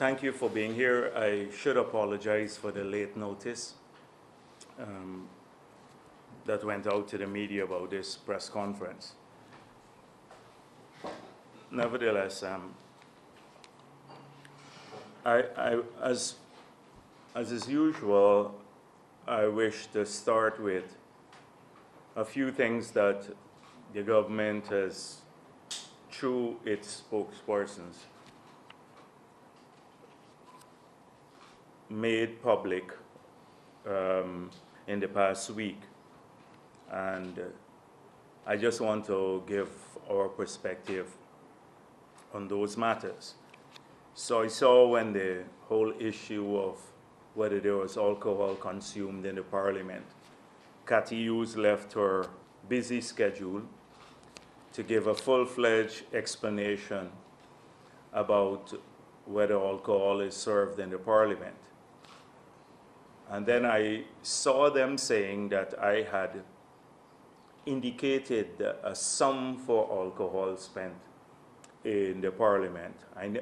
Thank you for being here. I should apologize for the late notice that went out to the media about this press conference. Nevertheless, as is usual, I wish to start with a few things that the government has, through its spokespersons, made public in the past week. And I just want to give our perspective on those matters. So I saw when the whole issue of whether there was alcohol consumed in the parliament, Cathy Hughes left her busy schedule to give a full-fledged explanation about whether alcohol is served in the parliament. And then I saw them saying that I had indicated a sum for alcohol spent in the parliament,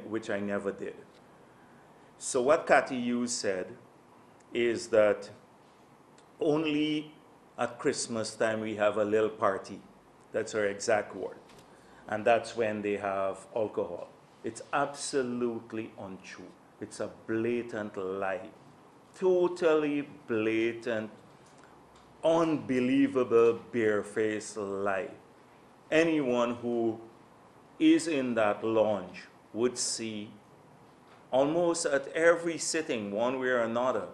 which I never did. So what Cathy Hughes said is that only at Christmas time we have a little party. That's her exact word. And that's when they have alcohol. It's absolutely untrue. It's a blatant lie. Totally blatant, unbelievable, barefaced lie. Anyone who is in that lounge would see almost at every sitting, one way or another,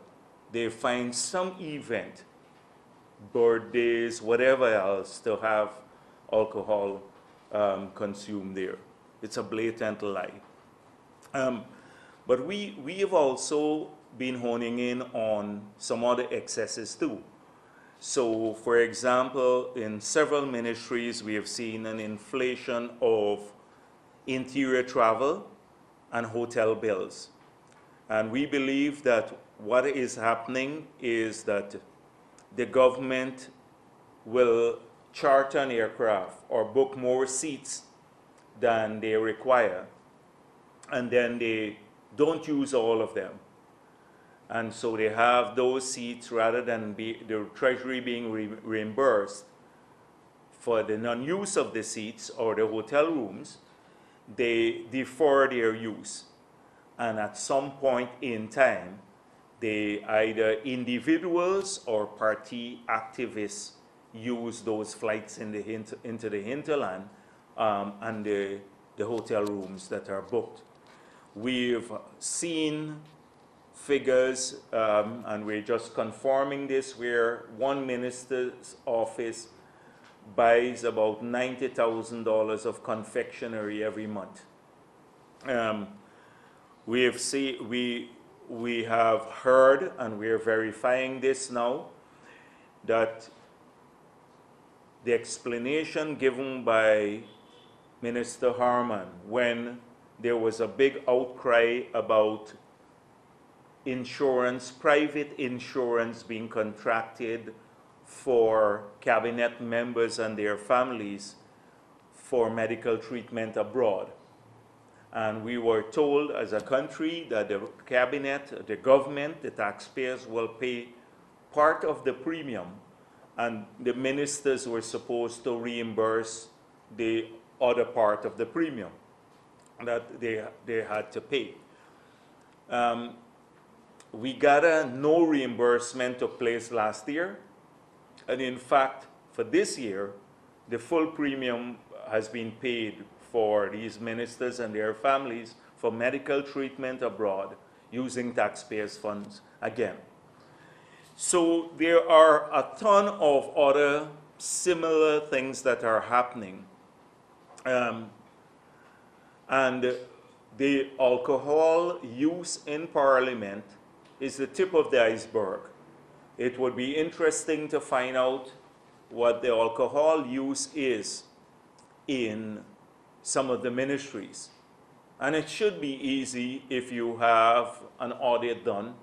they find some event, birthdays, whatever else, to have alcohol consumed there. It's a blatant lie. But we have also been honing in on some other excesses too. So, for example, in several ministries, we have seen an inflation of interior travel and hotel bills. And we believe that what is happening is that the government will charter an aircraft or book more seats than they require, and then they don't use all of them. And so they have those seats, rather than the Treasury being reimbursed for the non-use of the seats or the hotel rooms, they defer their use. And at some point in time, they either individuals or party activists use those flights into the hinterland and the hotel rooms that are booked. We've seen figures, and we're just confirming this, where one minister's office buys about $90,000 of confectionery every month. We have heard, and we're verifying this now, that the explanation given by Minister Harman when there was a big outcry about insurance, private insurance being contracted for cabinet members and their families for medical treatment abroad. And we were told as a country that the cabinet, the government, the taxpayers will pay part of the premium, and the ministers were supposed to reimburse the other part of the premium that they had to pay. We got a no reimbursement took place last year, and in fact, for this year, the full premium has been paid for these ministers and their families for medical treatment abroad using taxpayers' funds again. So there are a ton of other similar things that are happening. And the alcohol use in Parliament is the tip of the iceberg. It would be interesting to find out what the alcohol use is in some of the ministries. And it should be easy if you have an audit done,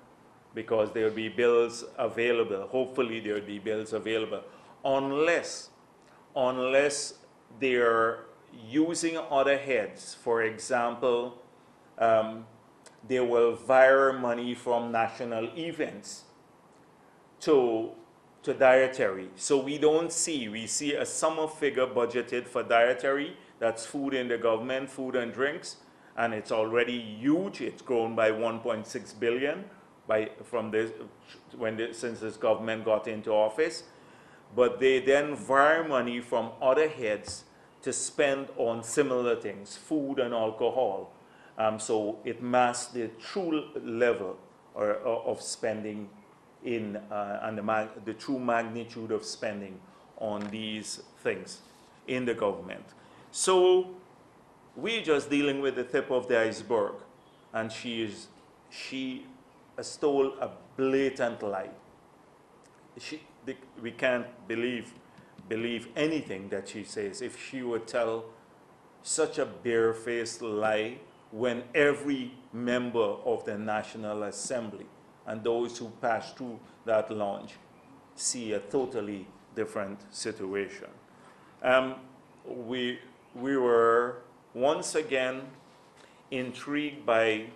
because there will be bills available. Hopefully there will be bills available, unless they're using other heads. For example, they will wire money from national events to dietary. So we don't see, we see a summer figure budgeted for dietary, that's food in the government, food and drinks, and it's already huge. It's grown by 1.6 billion since this government got into office. But they then wire money from other heads to spend on similar things, food and alcohol. So it masks the true level of spending and the true magnitude of spending on these things in the government. So we're just dealing with the tip of the iceberg, and she stole a blatant lie. We can't believe anything that she says. If she would tell such a barefaced lie when every member of the National Assembly and those who pass through that lounge see a totally different situation. We were once again intrigued by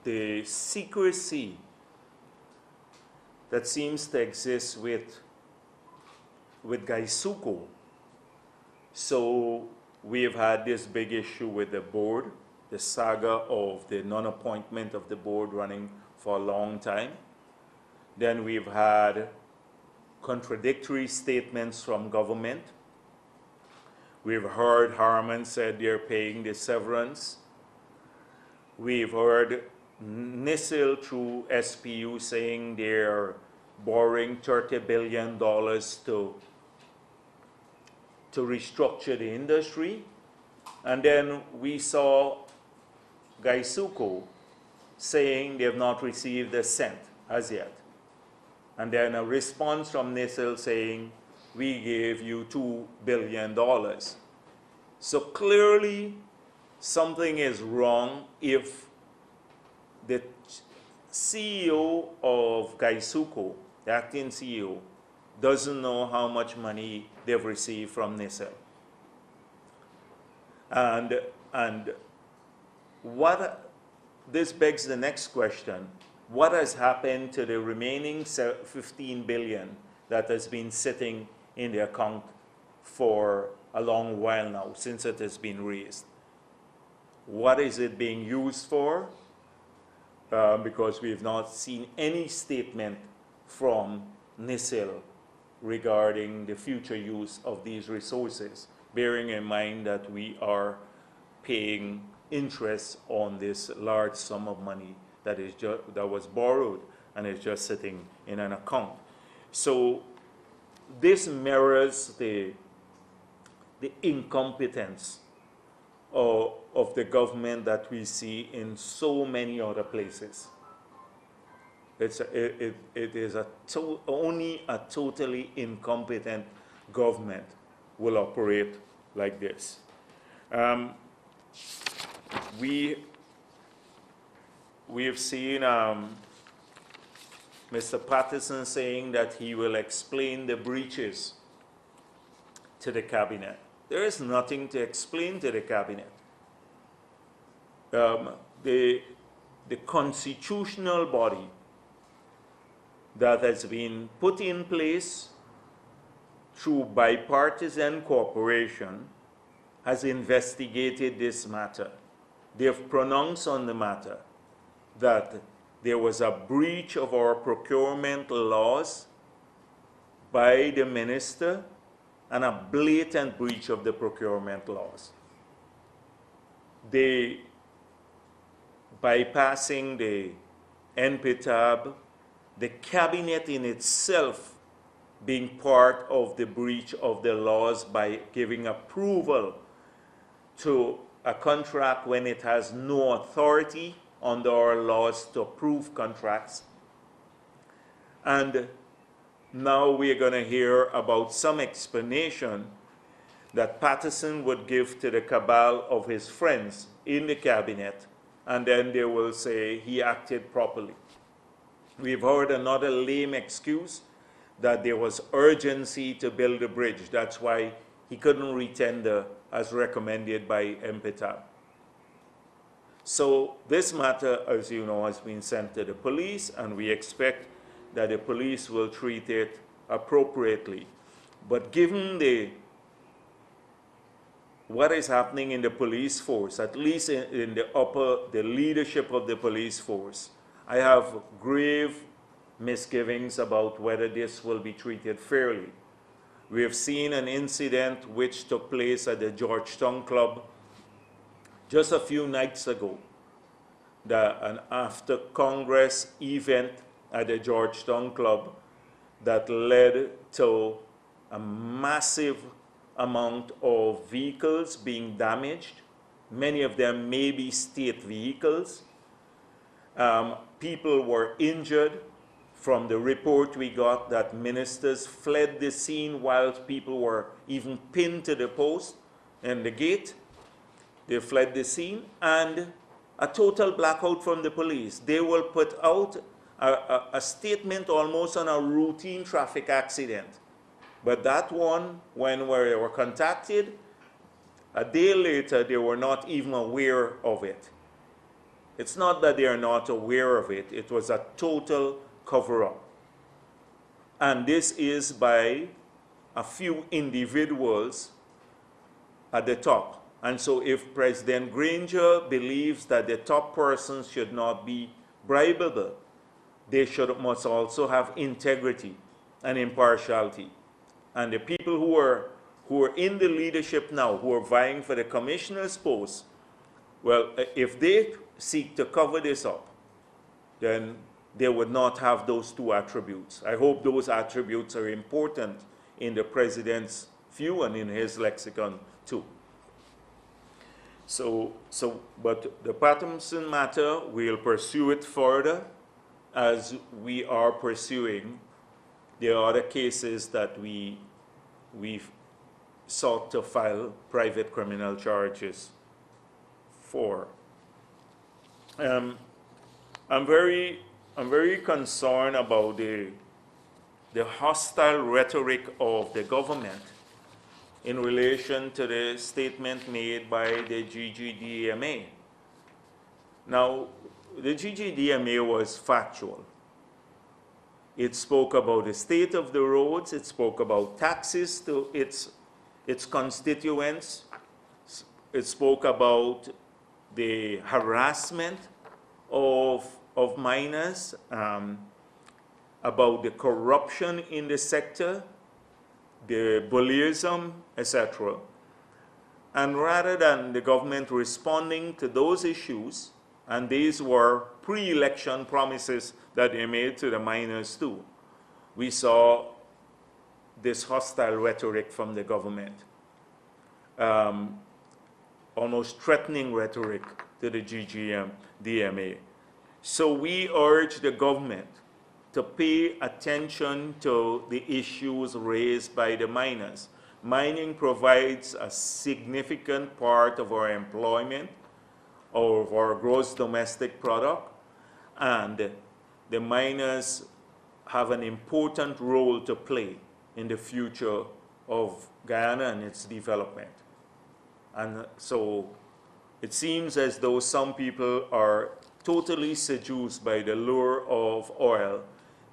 the secrecy that seems to exist with Gaisuko. So we've had this big issue with the board, the saga of the non-appointment of the board running for a long time. Then we've had contradictory statements from government. We've heard Harman said they're paying the severance. We've heard NISIL through SPU saying they're borrowing $30 billion to restructure the industry. And then we saw Gaisuko saying they have not received a cent as yet. And then a response from NISIL saying, we gave you $2 billion. So clearly something is wrong if the CEO of Gaisuko, the acting CEO, doesn't know how much money they've received from NISIL. And this begs the next question. What has happened to the remaining 15 billion that has been sitting in the account for a long while now, since it has been raised? What is it being used for? Because we have not seen any statement from NISIL regarding the future use of these resources, bearing in mind that we are paying interest on this large sum of money that was borrowed and is just sitting in an account. So this mirrors the incompetence of the government that we see in so many other places. It is only a totally incompetent government will operate like this. We have seen Mr. Patterson saying that he will explain the breaches to the cabinet. There is nothing to explain to the cabinet. The constitutional body that has been put in place through bipartisan cooperation has investigated this matter. They have pronounced on the matter that there was a breach of our procurement laws by the minister and a blatant breach of the procurement laws. They, bypassing the NPTAB, the cabinet in itself being part of the breach of the laws by giving approval to a contract when it has no authority under our laws to approve contracts. And now we're going to hear about some explanation that Patterson would give to the cabal of his friends in the cabinet, and then they will say he acted properly. We've heard another lame excuse that there was urgency to build a bridge. That's why he couldn't retender as recommended by MPTAB. So this matter, as you know, has been sent to the police, and we expect that the police will treat it appropriately. But given what is happening in the police force, at least in the leadership of the police force, I have grave misgivings about whether this will be treated fairly. We have seen an incident which took place at the Georgetown Club just a few nights ago, an after Congress event at the Georgetown Club that led to a massive amount of vehicles being damaged. Many of them may be state vehicles. People were injured. From the report we got that ministers fled the scene while people were even pinned to the post and the gate. They fled the scene, and a total blackout from the police. They will put out a statement almost on a routine traffic accident. But that one, when they were contacted, a day later, they were not even aware of it. It's not that they are not aware of it. It was a total cover-up. And this is by a few individuals at the top. And so if President Granger believes that the top persons should not be bribable, they must also have integrity and impartiality. And the people who are in the leadership now, who are vying for the commissioner's post, well, if they seek to cover this up, then they would not have those two attributes. I hope those attributes are important in the president's view and in his lexicon too. But the Patterson matter, we'll pursue it further as we are pursuing the other cases that we've sought to file private criminal charges for. I'm very concerned about the hostile rhetoric of the government in relation to the statement made by the GGDMA. Now, the GGDMA was factual. It spoke about the state of the roads, it spoke about taxes to its constituents, it spoke about the harassment of minors, about the corruption in the sector, the bullyism, etc. And rather than the government responding to those issues, and these were pre-election promises that they made to the minors too, we saw this hostile rhetoric from the government, almost threatening rhetoric to the DMA. So we urge the government to pay attention to the issues raised by the miners. Mining provides a significant part of our employment, of our gross domestic product, and the miners have an important role to play in the future of Guyana and its development. And so it seems as though some people are totally seduced by the lure of oil,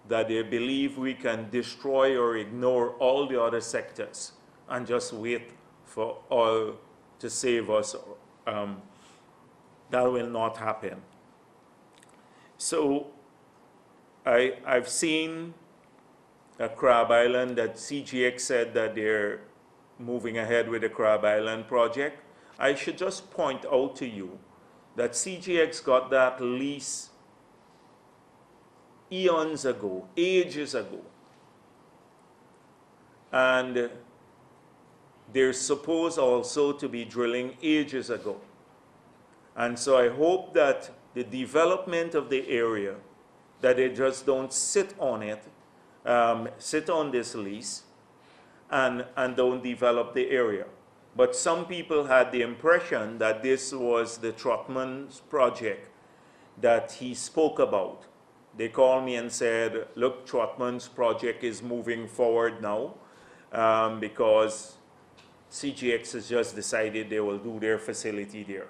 that they believe we can destroy or ignore all the other sectors and just wait for oil to save us. That will not happen. So I've seen a Crab Island that CGX said that they're moving ahead with the Crab Island project. I should just point out to you that CGX got that lease eons ago, ages ago. And they're supposed also to be drilling ages ago. And so I hope that the development of the area, that they just don't sit on it, sit on this lease, and don't develop the area. But some people had the impression that this was the Trotman's project that he spoke about. They called me and said, look, Trotman's project is moving forward now because CGX has just decided they will do their facility there.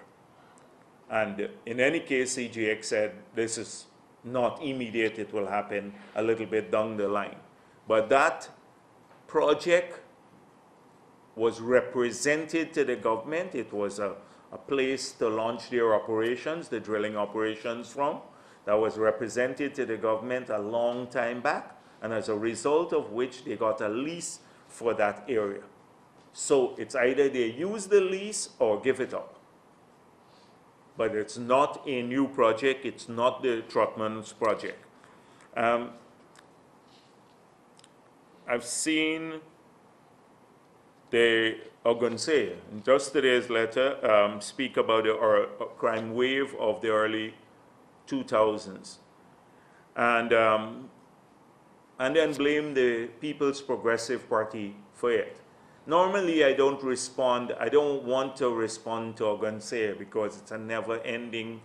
And in any case, CGX said this is not immediate, it will happen a little bit down the line. But that project was represented to the government. It was a place to launch their operations, the drilling operations from, that was represented to the government a long time back, and as a result of which they got a lease for that area. So it's either they use the lease or give it up. But it's not a new project, it's not the Trotman's project. I've seen the Ogunse, in just today's letter, speak about the crime wave of the early 2000s. And then blame the People's Progressive Party for it. Normally, I don't want to respond to Ogunse because it's a never-ending,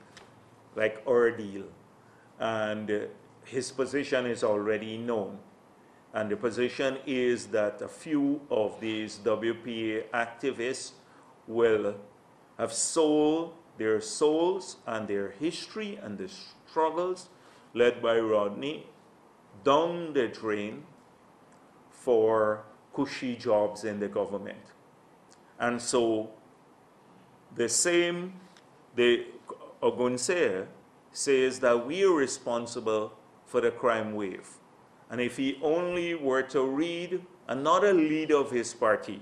like, ordeal. And his position is already known. And the position is that a few of these WPA activists will have sold their souls and their history and the struggles led by Rodney down the drain for cushy jobs in the government. And so the Ogunse says that we are responsible for the crime wave. And if he only were to read another leader of his party,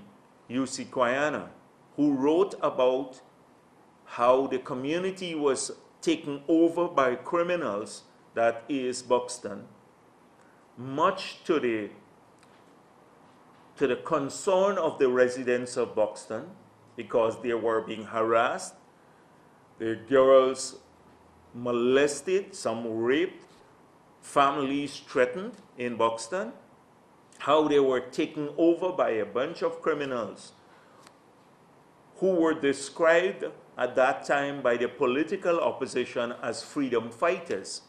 UC Kwayana, who wrote about how the community was taken over by criminals, that is Buxton, much to the concern of the residents of Buxton, because they were being harassed, the girls molested, some raped, families threatened in Buxton, how they were taken over by a bunch of criminals who were described at that time by the political opposition as freedom fighters,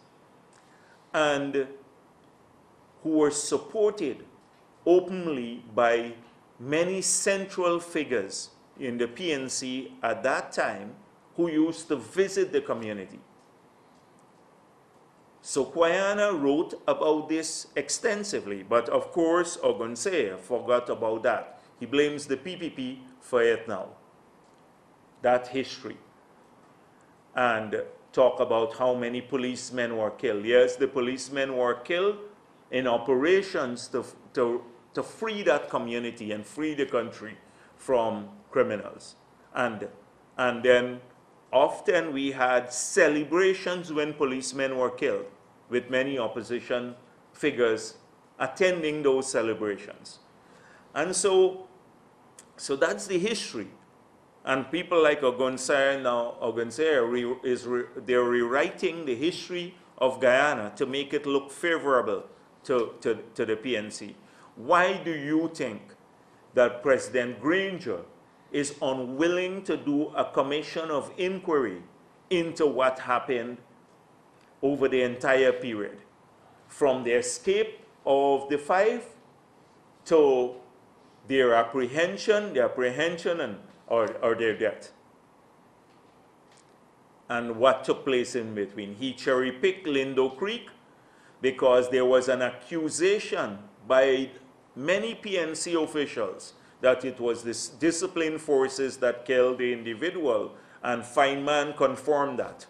and who were supported openly by many central figures in the PNC at that time who used to visit the community. So Kwayana wrote about this extensively, but of course Ogunse forgot about that. He blames the PPP for it now, that history, and talk about how many policemen were killed. Yes, the policemen were killed in operations to free that community and free the country from criminals. And then often we had celebrations when policemen were killed, with many opposition figures attending those celebrations. And so that's the history. And people like Ogunse now, they're rewriting the history of Guyana to make it look favorable to the PNC. Why do you think that President Granger is unwilling to do a commission of inquiry into what happened over the entire period, from the escape of the five to their apprehension or their death, and what took place in between? He cherry-picked Lindo Creek because there was an accusation by many PNC officials that it was this disciplined forces that killed the individual, and Feynman confirmed that.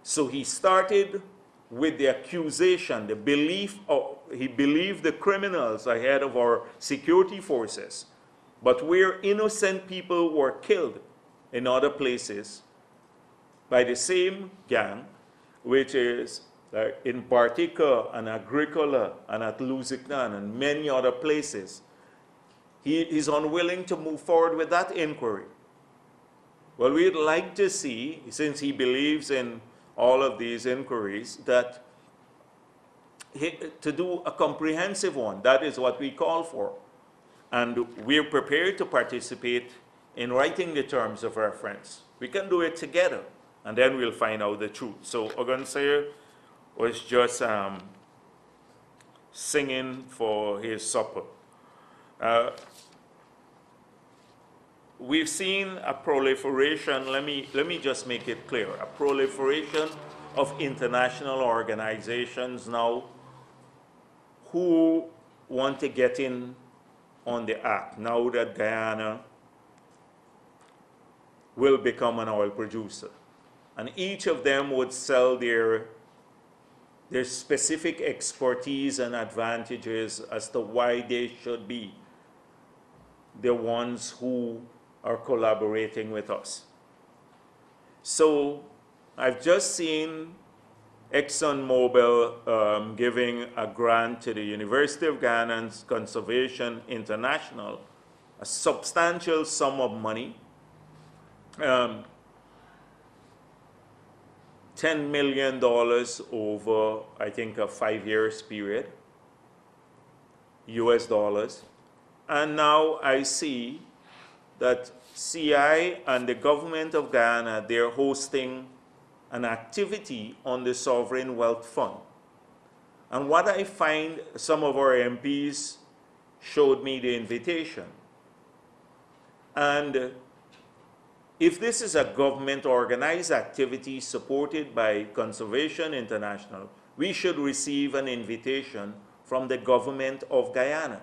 So he started with the accusation, the belief he believed the criminals ahead of our security forces. But where innocent people were killed in other places by the same gang, which is in Partica and Agricola and at Lusignan and many other places, he's unwilling to move forward with that inquiry. Well, we'd like to see, since he believes in all of these inquiries, that to do a comprehensive one. That is what we call for. And we're prepared to participate in writing the terms of reference. We can do it together, and then we'll find out the truth. So Ogunse was just singing for his supper. we've seen a proliferation, let me just make it clear, a proliferation of international organizations now who want to get in on the act now that Guyana will become an oil producer. And each of them would sell their specific expertise and advantages as to why they should be the ones who are collaborating with us. So I've just seen ExxonMobil giving a grant to the University of Guyana's Conservation International, a substantial sum of money, $10 million over, I think, a 5 years period, US dollars. And now I see that CI and the government of Guyana, they're hosting an activity on the Sovereign Wealth Fund. And what I find, some of our MPs showed me the invitation. And if this is a government-organized activity supported by Conservation International, we should receive an invitation from the government of Guyana,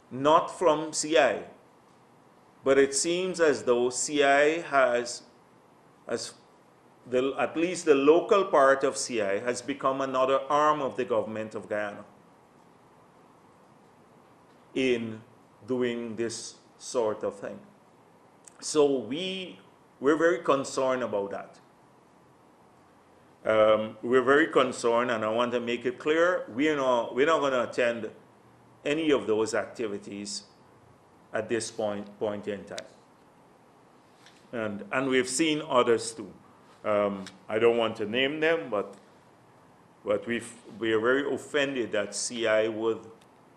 not from CI. But it seems as though CI has, at least the local part of CI has become another arm of the government of Guyana in doing this sort of thing. So we're very concerned about that. We're very concerned, and I want to make it clear, we're not going to attend any of those activities at this point in time. And we've seen others too. I don't want to name them, but we are very offended that CI would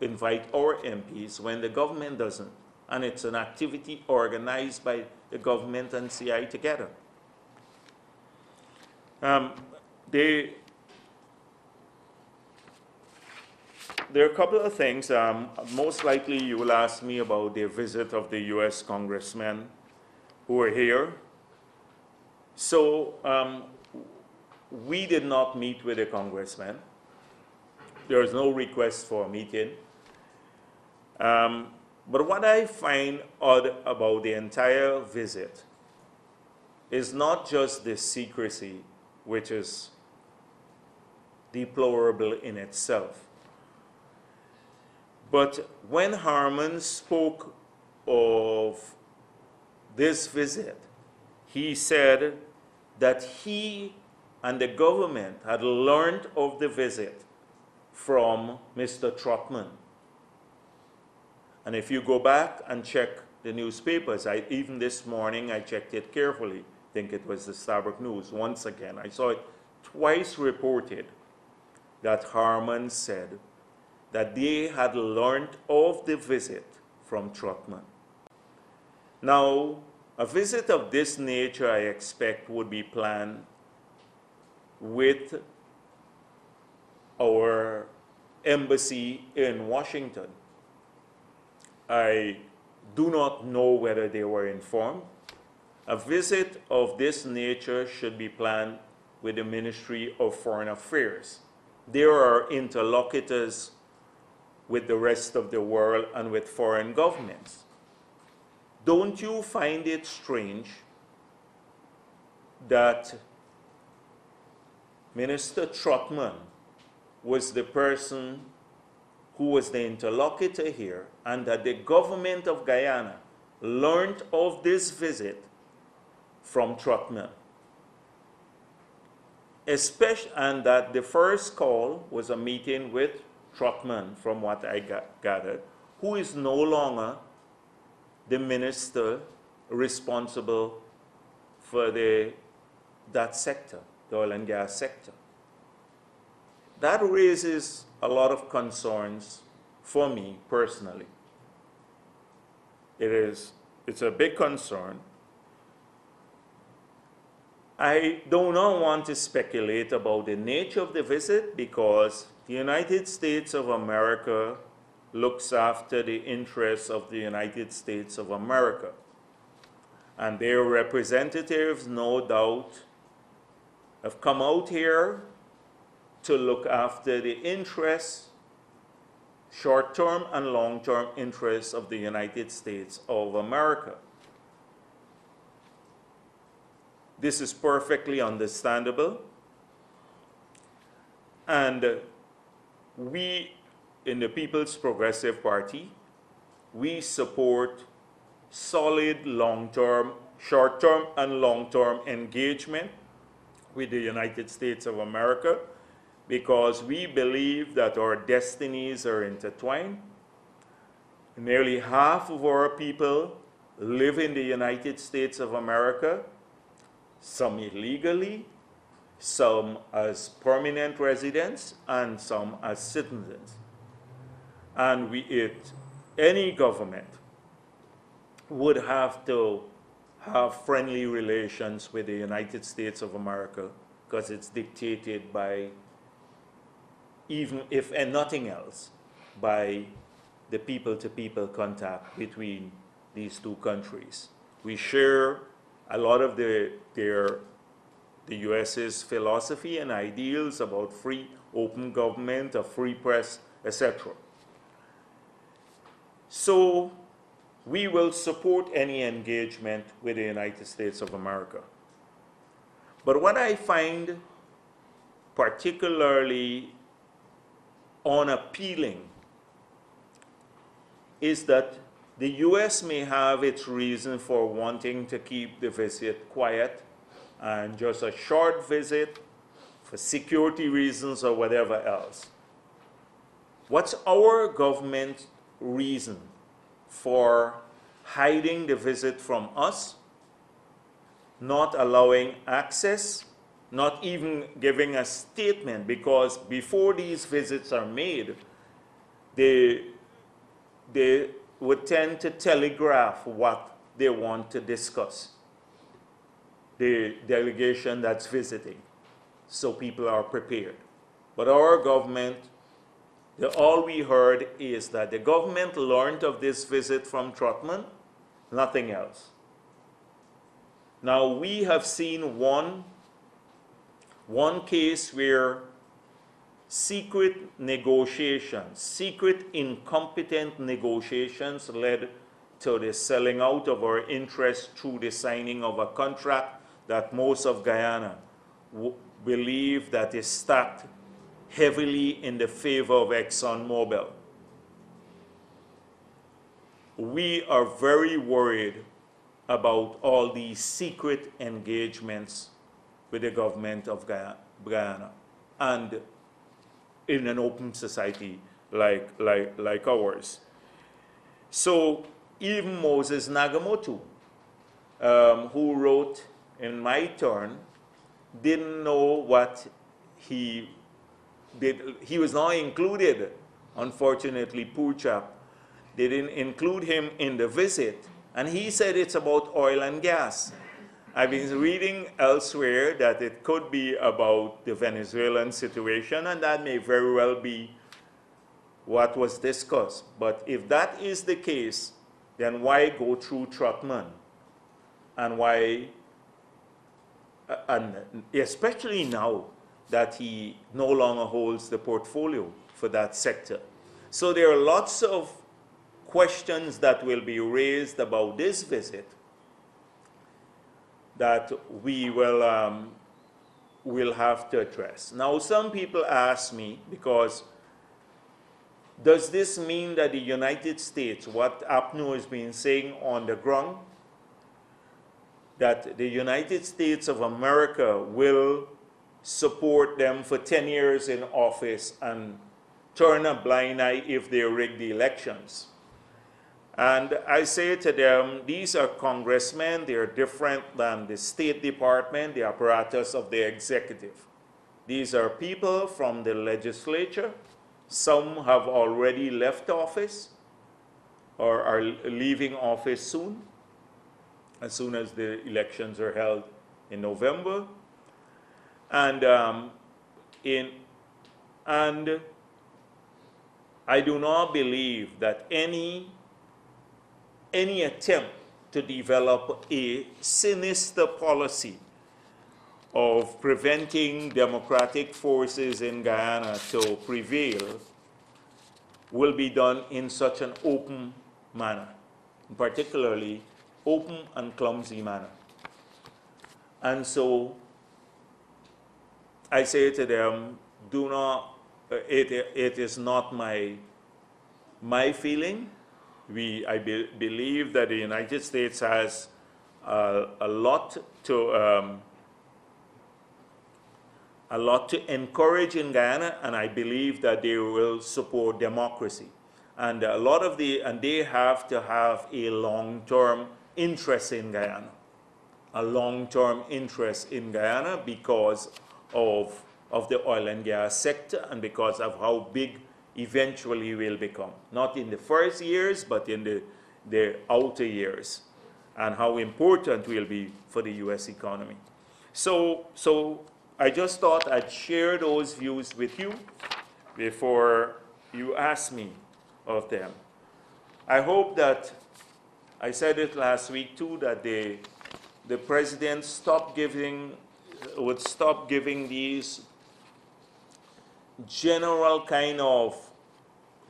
invite our MPs when the government doesn't. And it's an activity organized by the government and CI together. There are a couple of things. Most likely you will ask me about the visit of the US congressmen who are here. So we did not meet with the congressmen. There was no request for a meeting. But what I find odd about the entire visit is not just the secrecy, which is deplorable in itself, but when Harman spoke of this visit, he said that he and the government had learned of the visit from Mr. Trotman. And if you go back and check the newspapers, even this morning I checked it carefully, I think it was the Starbuck News, once again, I saw it twice reported that Harman said that they had learned of the visit from Trotman. Now, a visit of this nature, I expect, would be planned with our embassy in Washington. I do not know whether they were informed. A visit of this nature should be planned with the Ministry of Foreign Affairs. They are interlocutors with the rest of the world and with foreign governments. Don't you find it strange that Minister Trotman was the person who was the interlocutor here, and that the government of Guyana learned of this visit from Trotman? And that the first call was a meeting with Trotman, from what I gathered, who is no longer the minister responsible for that sector, the oil and gas sector. That raises a lot of concerns for me personally. It's a big concern. I do not want to speculate about the nature of the visit, because the United States of America looks after the interests of the United States of America. And their representatives, no doubt, have come out here to look after the interests, short-term and long-term interests of the United States of America. This is perfectly understandable. And we, in the People's Progressive Party, we support solid long-term, short-term and long-term engagement with the United States of America because we believe that our destinies are intertwined. Nearly half of our people live in the United States of America, some illegally, some as permanent residents, and some as citizens. And any government would have to have friendly relations with the United States of America because it's dictated by, even if and nothing else, by the people-to-people contact between these two countries. We share a lot of the US's philosophy and ideals about free, open government, a free press, etc. So we will support any engagement with the United States of America. But what I find particularly unappealing is that the US may have its reason for wanting to keep the visit quiet and just a short visit for security reasons or whatever else. What's our government's reason for hiding the visit from us, not allowing access, not even giving a statement? Because before these visits are made, they would tend to telegraph what they want to discuss, the delegation that's visiting, so people are prepared. But our government, all we heard is that the government learned of this visit from Trotman, nothing else. Now, we have seen one case where secret negotiations, secret incompetent negotiations led to the selling out of our interests through the signing of a contract that most of Guyana believe that is stacked heavily in the favor of ExxonMobil. We are very worried about all these secret engagements with the government of Guyana and in an open society like ours. So even Moses Nagamoto, who wrote In My Turn, didn't know what he did. He was not included, unfortunately, poor chap. They didn't include him in the visit, and he said it's about oil and gas. I've been reading elsewhere that it could be about the Venezuelan situation, and that may very well be what was discussed. But if that is the case, then why go through Trotman? And why, and especially now that he no longer holds the portfolio for that sector. So there are lots of questions that will be raised about this visit that we will have to address. Now, some people ask me, because does this mean that the United States, what APNU has been saying on the ground, that the United States of America will support them for 10 years in office and turn a blind eye if they rig the elections? And I say to them, these are congressmen. They are different than the State Department, the apparatus of the executive. These are people from the legislature. Some have already left office or are leaving office soon, as soon as the elections are held in November. And I do not believe that any attempt to develop a sinister policy of preventing democratic forces in Guyana to prevail will be done in such an open manner, particularly open and clumsy manner. And so I say to them, do not, it is not my feeling. I believe that the United States has a lot to encourage in Guyana, and I believe that they will support democracy. And a lot of and they have to have a long-term interest in Guyana, a long-term interest in Guyana because of the oil and gas sector and because of how big eventually will become. Not in the first years, but in the outer years, and how important will be for the U.S. economy. So I just thought I'd share those views with you before you ask me of them. I hope that, I said it last week too, that the president would stop giving these general kind of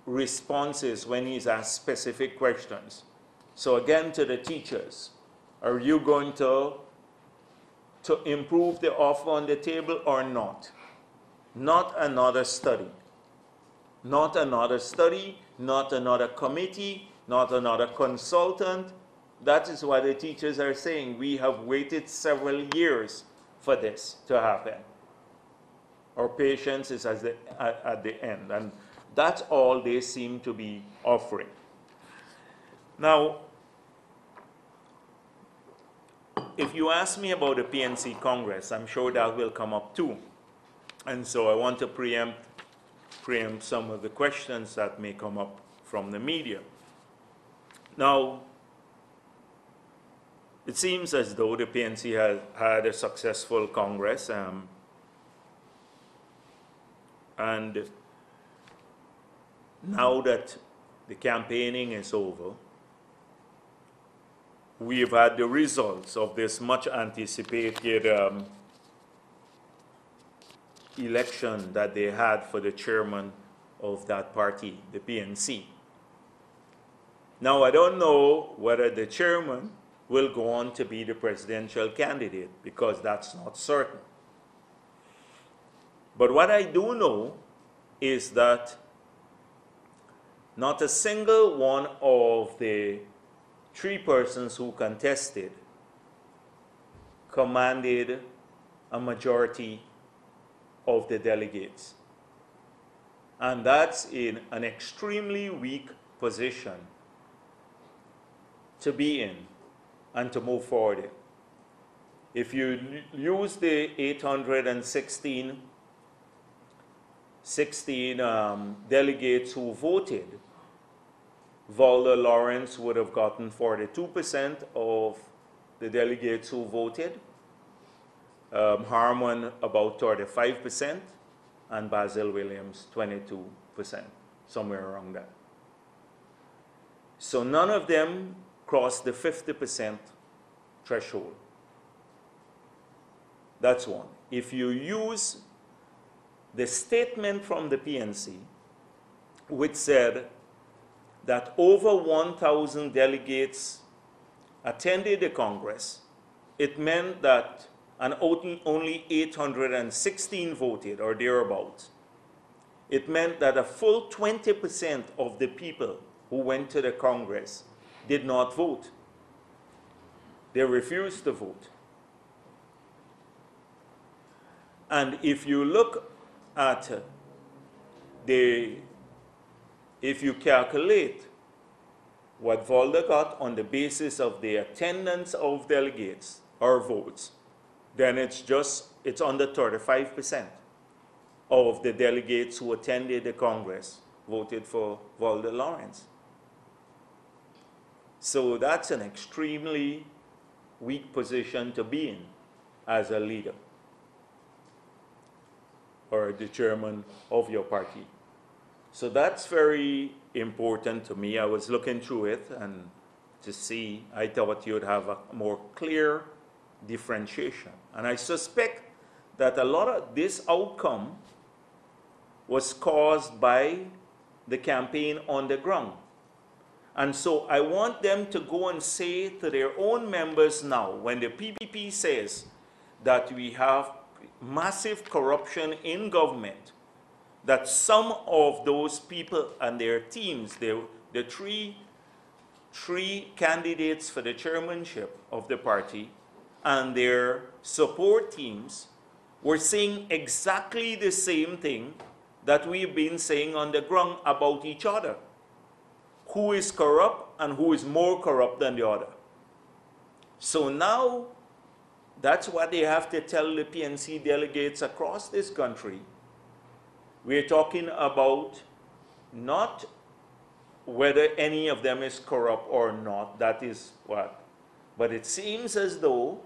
responses when he's asked specific questions. So again, to the teachers, are you going to improve the offer on the table or not? Not another study. Not another study, not another committee, not another consultant. That is what the teachers are saying. We have waited several years for this to happen. Our patience is at the end, and that's all they seem to be offering. Now, if you ask me about the PNC Congress, I'm sure that will come up too. And so I want to preempt some of the questions that may come up from the media. Now, it seems as though the PNC has had a successful Congress, and now that the campaigning is over, we've had the results of this much anticipated election that they had for the chairman of that party, the PNC. Now, I don't know whether the chairman will go on to be the presidential candidate, because that's not certain. But what I do know is that not a single one of the three persons who contested commanded a majority of the delegates. And that's in an extremely weak position to be in and to move forward in. If you use the 816 delegates who voted, Valda Lawrence would have gotten 42% of the delegates who voted, Harmon about 35%, and Basil Williams 22%, somewhere around that. So none of them crossed the 50% threshold. That's one. If you use the statement from the PNC, which said that over 1,000 delegates attended the Congress, it meant that only 816 voted, or thereabouts. It meant that a full 20% of the people who went to the Congress did not vote. They refused to vote. And if you look at if you calculate what Valda got on the basis of the attendance of delegates or votes, then it's under 35% of the delegates who attended the Congress voted for Valda Lawrence. So that's an extremely weak position to be in as a leader or the chairman of your party. So that's very important to me. I was looking through it and to see, I thought you'd have a more clear differentiation. And I suspect that a lot of this outcome was caused by the campaign on the ground. And so I want them to go and say to their own members now, when the PPP says that we have massive corruption in government, that some of those people and their teams, the three candidates for the chairmanship of the party and their support teams were saying exactly the same thing that we've been saying on the ground about each other. Who is corrupt and who is more corrupt than the other. So now, that's what they have to tell the PNC delegates across this country. We're talking about not whether any of them is corrupt or not, that is what. But it seems as though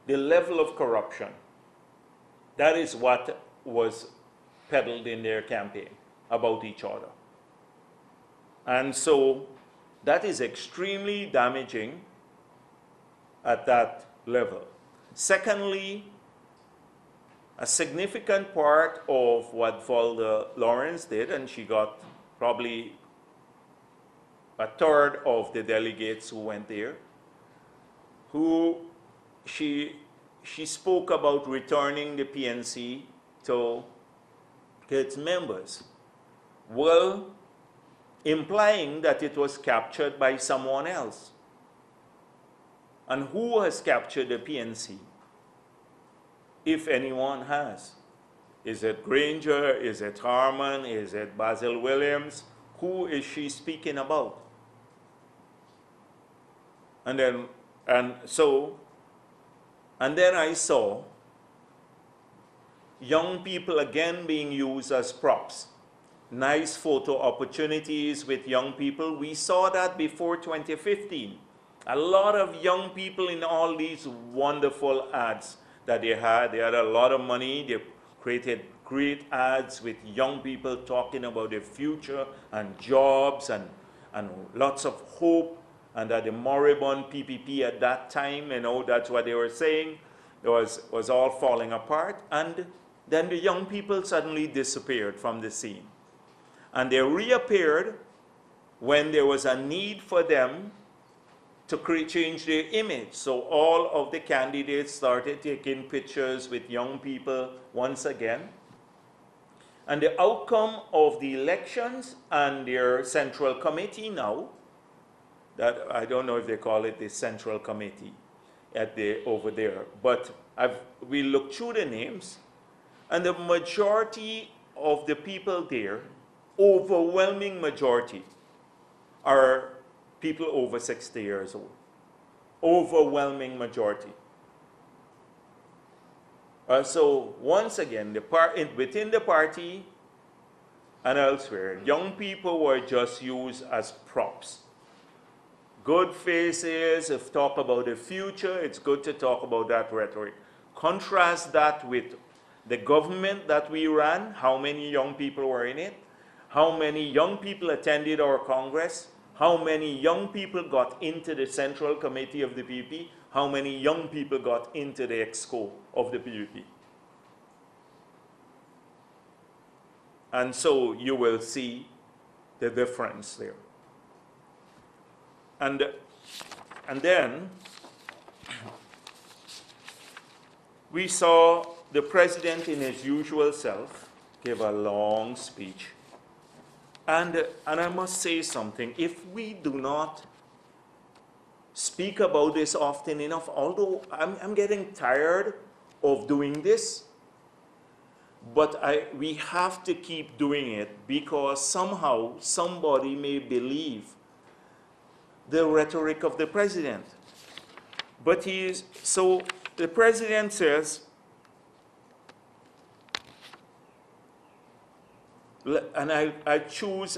the level of corruption, that is what was peddled in their campaign about each other. And so that is extremely damaging at that level. Secondly, a significant part of what Valda Lawrence did, and she got probably a third of the delegates who went there, who she spoke about returning the PNC to its members. Well, implying that it was captured by someone else. And who has captured the PNC? If anyone has. Is it Granger? Is it Harman? Is it Basil Williams? Who is she speaking about? And then I saw young people again being used as props. Nice photo opportunities with young people. We saw that before 2015. A lot of young people in all these wonderful ads that they had. They had a lot of money. They created great ads with young people talking about their future and jobs and lots of hope. And that the moribund PPP at that time, you know, that's what they were saying, it was all falling apart. And then the young people suddenly disappeared from the scene. And they reappeared when there was a need for them to change their image. So all of the candidates started taking pictures with young people once again. And the outcome of the elections and their central committee now, that I don't know if they call it the central committee over there, but we looked through the names, and the majority of the people there, overwhelming majority, are people over 60 years old. Overwhelming majority. So once again, within the party and elsewhere, young people were just used as props. Good faces, if talk about the future, it's good to talk about that rhetoric. Contrast that with the government that we ran, how many young people were in it, how many young people attended our Congress, how many young people got into the Central Committee of the PPP, how many young people got into the EXCO of the PPP. And so you will see the difference there. And then we saw the president in his usual self give a long speech. And I must say something, if we do not speak about this often enough, although I'm getting tired of doing this, but we have to keep doing it because somehow somebody may believe the rhetoric of the president. But so the president says, and I'll choose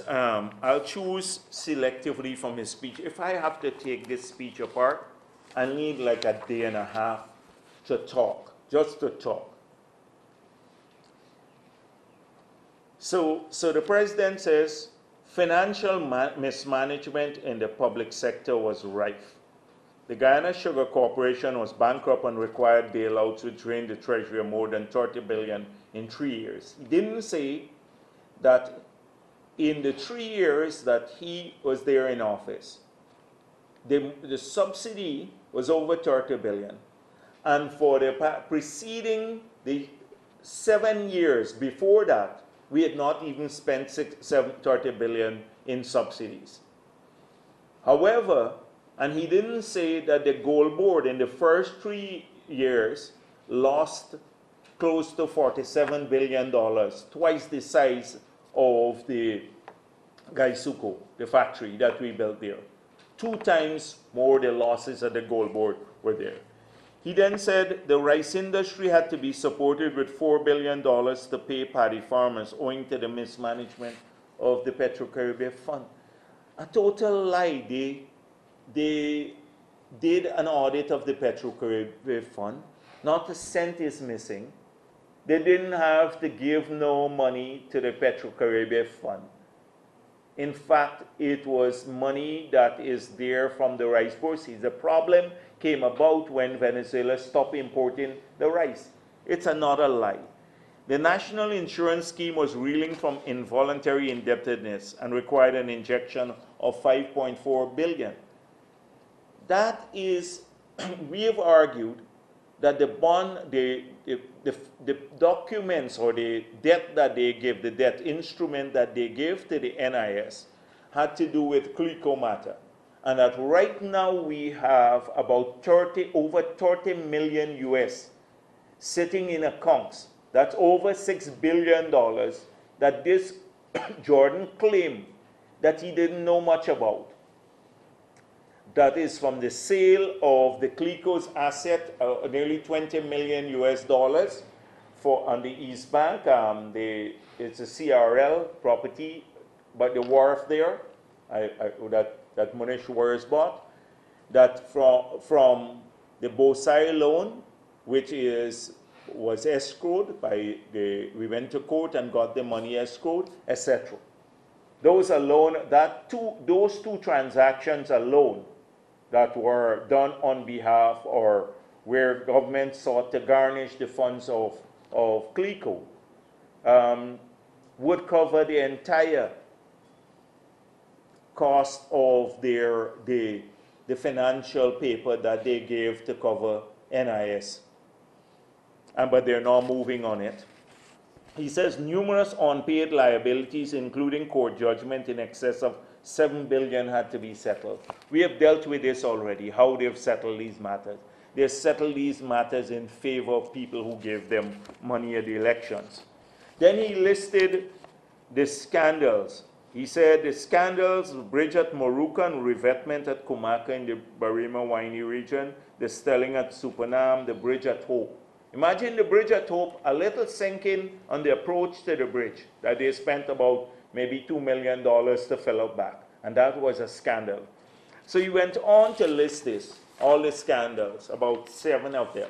selectively from his speech. If I have to take this speech apart, I need like a day and a half to talk, just to talk. So the president says financial mismanagement in the public sector was rife. The Guyana Sugar Corporation was bankrupt and required bailouts, which drained the treasury of more than $30 billion in 3 years. He didn't say that in the 3 years that he was there in office, the subsidy was over $30 billion. And for the preceding the 7 years before that, we had not even spent $30 billion in subsidies. However, and he didn't say that the gold board in the first 3 years lost close to $47 billion, twice the size of the Gaisuko, the factory that we built there. 2 times more the losses at the gold board were there. He then said the rice industry had to be supported with $4 billion to pay paddy farmers owing to the mismanagement of the Petro-Caribbean Fund. A total lie. They did an audit of the Petro-Caribbean Fund. Not a cent is missing. They didn't have to give no money to the Petro-Caribbean Fund. In fact, it was money that is there from the rice proceeds. The problem came about when Venezuela stopped importing the rice. It's another lie. The national insurance scheme was reeling from involuntary indebtedness and required an injection of $5.4 billion. That is, we have argued that the bond, the documents or the debt that they give, the debt instrument that they give to the NIS had to do with CLICO matter. And that right now we have about over 30 million US sitting in accounts. That's over $6 billion that this Jordan claimed that he didn't know much about. That is from the sale of the CLICO's asset, nearly 20 million US dollars on the East Bank. It's a CRL property, but the wharf there, that Munish Wars bought, that from the Bosai loan, which was escrowed by we went to court and got the money escrowed, etc. Those alone, those two transactions alone that were done on behalf or where government sought to garnish the funds of CLICO would cover the entire cost of the financial paper that they gave to cover NIS. But they're now moving on it. He says numerous unpaid liabilities, including court judgment in excess of $7 billion, had to be settled. We have dealt with this already, how they've settled these matters. They settled these matters in favor of people who gave them money at the elections. Then he listed the scandals. He said the scandals, bridge at Morucan, revetment at Kumaka in the Barima Winey region, the Stelling at Supanam, the bridge at Hope. Imagine the bridge at Hope, a little sinking on the approach to the bridge that they spent about maybe $2 million to fill up back. And that was a scandal. So he went on to list this, all the scandals, about 7 of them.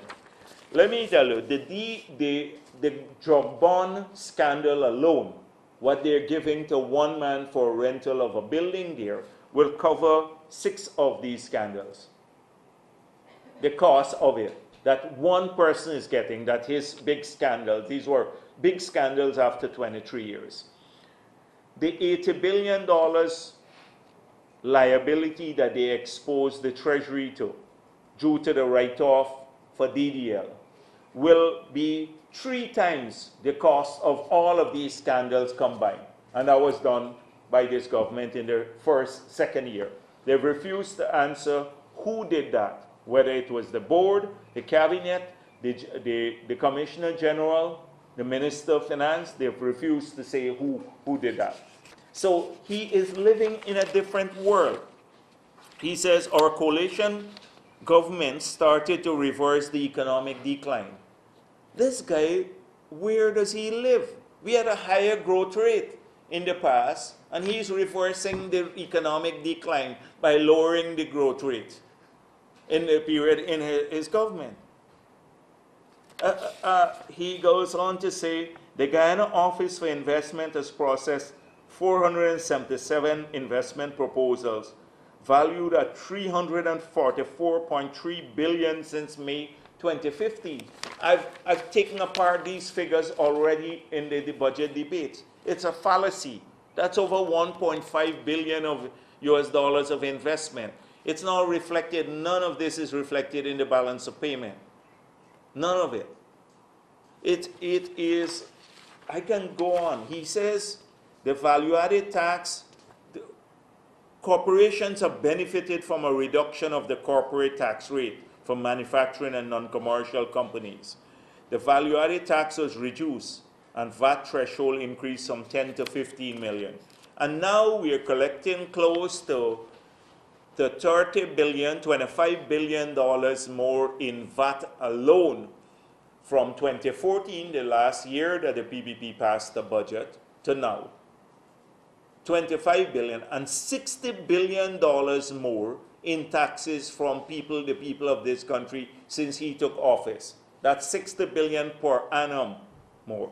Let me tell you, the drug bond scandal alone, what they're giving to one man for rental of a building there, will cover 6 of these scandals. The cost of it, that one person is getting, that his big scandals, these were big scandals after 23 years. The $80 billion liability that they exposed the Treasury to, due to the write-off for DDL, will be 3 times the cost of all of these scandals combined. And that was done by this government in their second year. They've refused to answer who did that, whether it was the board, the cabinet, the Commissioner General, the Minister of Finance. They've refused to say who did that. So he is living in a different world. He says our coalition government started to reverse the economic decline. This guy, where does he live? We had a higher growth rate in the past, and he's reversing the economic decline by lowering the growth rate in the period in his government. He goes on to say The Guyana Office for Investment has processed 477 investment proposals valued at $344.3 billion since May 2015. I've taken apart these figures already in the budget debate. It's a fallacy. That's over 1.5 billion of US dollars of investment. It's not reflected, none of this is reflected in the balance of payment. None of it. It is, I can go on. He says the value-added tax, corporations have benefited from a reduction of the corporate tax rate for manufacturing and non-commercial companies. The value-added tax was reduced and VAT threshold increased from 10 to 15 million. And now we are collecting close to 30 billion, $25 billion more in VAT alone from 2014, the last year that the PPP passed the budget, to now. 25 billion and $60 billion more in taxes from the people of this country since he took office. That's 60 billion per annum more.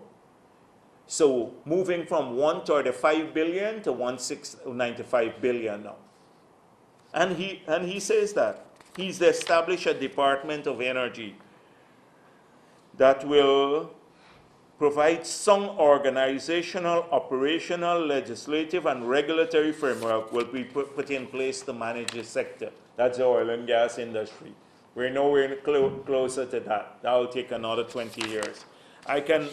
So moving from 135 billion to 195 billion now. And he says that he's established a Department of Energy that will provide some organizational, operational, legislative, and regulatory framework will be put in place to manage the sector. That's the oil and gas industry. We're nowhere closer to that. That will take another 20 years. I can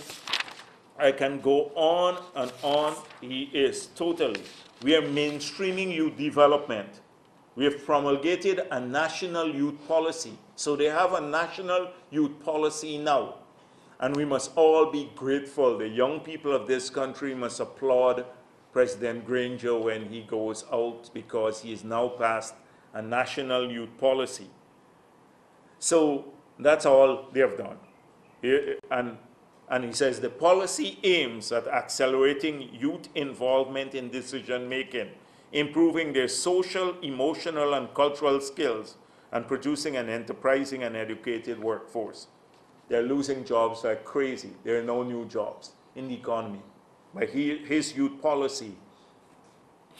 go on and on. He is totally. We are mainstreaming youth development. We have promulgated a national youth policy. So they have a national youth policy now. And we must all be grateful. The young people of this country must applaud President Granger when he goes out because he has now passed a national youth policy. So that's all they have done. And he says the policy aims at accelerating youth involvement in decision making, improving their social, emotional, and cultural skills, and producing an enterprising and educated workforce. They're losing jobs like crazy. There are no new jobs in the economy. But his youth policy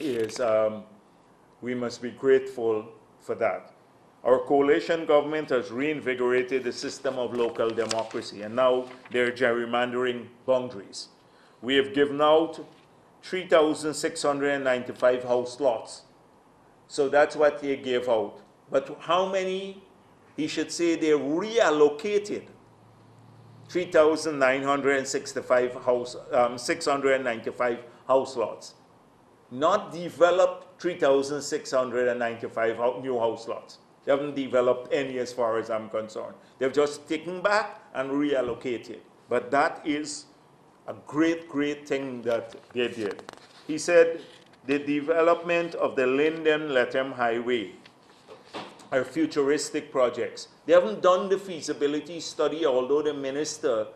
is, we must be grateful for that. Our coalition government has reinvigorated the system of local democracy, and now they're gerrymandering boundaries. We have given out 3,695 house lots. So that's what they gave out. But how many, he should say, they reallocated? 3,965 695 house lots. Not developed 3,695 new house lots. They haven't developed any as far as I'm concerned. They've just taken back and reallocated. But that is a great, great thing that they did. He said the development of the Linden-Lethem Highway are futuristic projects. They haven't done the feasibility study, although the minister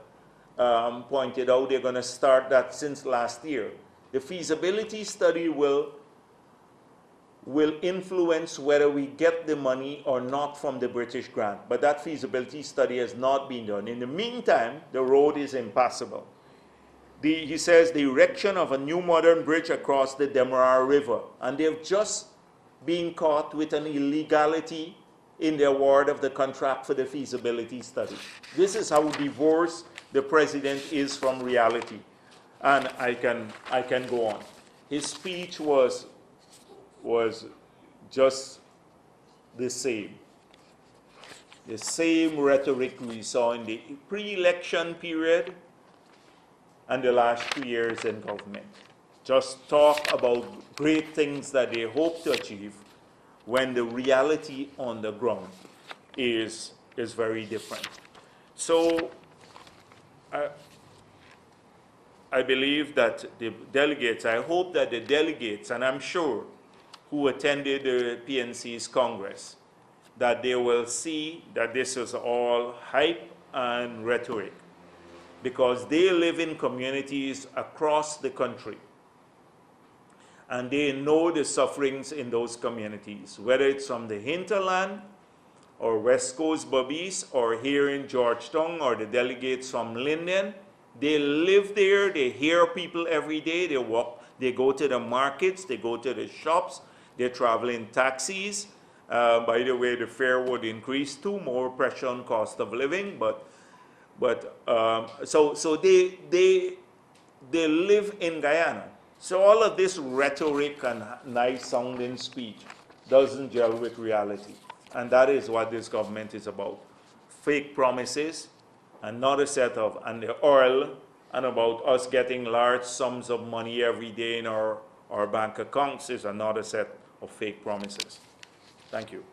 pointed out they're going to start that since last year. The feasibility study will influence whether we get the money or not from the British grant. But that feasibility study has not been done. In the meantime, the road is impassable. He says the erection of a new modern bridge across the Demerara River, and they've just been caught with an illegality in the award of the contract for the feasibility study. This is how divorced the president is from reality. And I can go on. His speech was just the same rhetoric we saw in the pre-election period and the last 2 years in government. Just talk about great things that they hope to achieve when the reality on the ground is very different. So I believe that the delegates, I hope that the delegates, and I'm sure who attended the PNC's Congress, that they will see that this is all hype and rhetoric, because they live in communities across the country. And they know the sufferings in those communities, whether it's from the hinterland or West Coast Bobbies or here in Georgetown or the delegates from Linden. They live there, they hear people every day, they walk, they go to the markets, they go to the shops, they travel in taxis. By the way, the fare would increase too, more pressure on cost of living, so they live in Guyana. So all of this rhetoric and nice sounding speech doesn't gel with reality. And that is what this government is about. Fake promises, another set of, and the oil, and about us getting large sums of money every day in our bank accounts is another set of fake promises. Thank you.